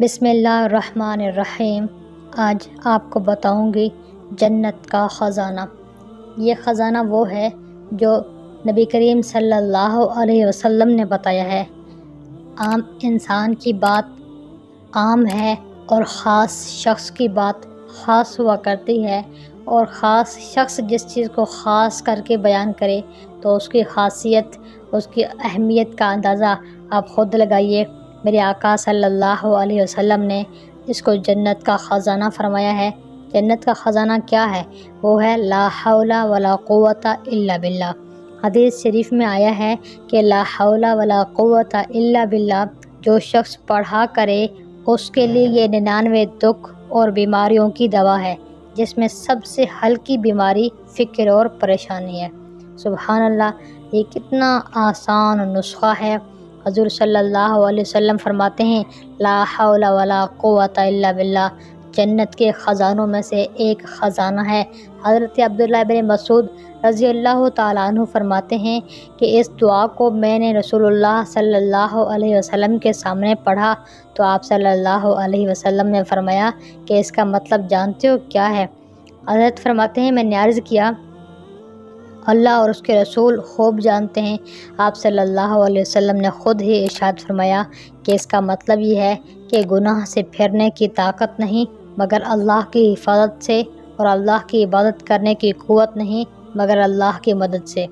بسم اللہ الرحمن الرحیم۔ آج آپ کو بتاؤں گی جنت کا خزانہ۔ یہ خزانہ وہ ہے جو نبی کریم صلی اللہ علیہ وسلم نے بتایا ہے۔ عام انسان کی بات عام ہے اور خاص شخص کی بات خاص ہوا کرتی ہے، اور خاص شخص جس چیز کو خاص کر کے بیان کرے تو اس کی خاصیت، اس کی اہمیت کا اندازہ آپ خود لگائیے۔ میرے آقا صلی اللہ علیہ وسلم نے اس کو جنت کا خزانہ فرمایا ہے۔ جنت کا خزانہ کیا ہے؟ وہ ہے لا حول ولا قوت الا باللہ۔ حدیث شریف میں آیا ہے کہ لا حول ولا قوت الا باللہ جو شخص پڑھا کرے اس کے لیے یہ 99 دکھ اور بیماریوں کی دوا ہے، جس میں سب سے ہلکی بیماری فکر اور پریشانی ہے۔ سبحان اللہ، یہ کتنا آسان نسخہ ہے۔ حضور صلی اللہ علیہ وسلم فرماتے ہیں لا حول ولا قوت الا باللہ جنت کے خزانوں میں سے ایک خزانہ ہے۔ حضرت عبداللہ بن مسعود رضی اللہ تعالیٰ عنہ فرماتے ہیں کہ اس دعا کو میں نے رسول اللہ صلی اللہ علیہ وسلم کے سامنے پڑھا تو آپ صلی اللہ علیہ وسلم نے فرمایا کہ اس کا مطلب جانتے ہو کیا ہے؟ حضرت فرماتے ہیں میں نے عرض کیا اللہ اور اس کے رسول خوب جانتے ہیں۔ آپ صلی اللہ علیہ وسلم نے خود ہی ارشاد فرمایا کہ اس کا مطلب یہ ہے کہ گناہ سے پھرنے کی طاقت نہیں مگر اللہ کی حفاظت سے، اور اللہ کی عبادت کرنے کی قوت نہیں مگر اللہ کی مدد سے۔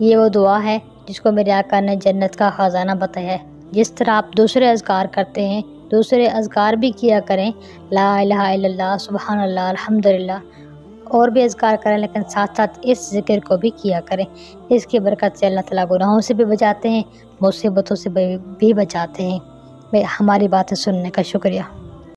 یہ وہ دعا ہے جس کو میرے آقا نے جنت کا خزانہ بتایا ہے۔ جس طرح آپ دوسرے اذکار کرتے ہیں، دوسرے اذکار بھی کیا کریں، لا الہ الا اللہ، سبحان اللہ، الحمدللہ، اور بھی اذکار کریں، لیکن ساتھ ساتھ اس ذکر کو بھی کیا کریں۔ اس کی برکت سے اللہ تعالیٰ گناہوں سے بھی بچاتے ہیں، مصیبتوں سے بھی بچاتے ہیں۔ ہماری باتیں سننے کا شکریہ۔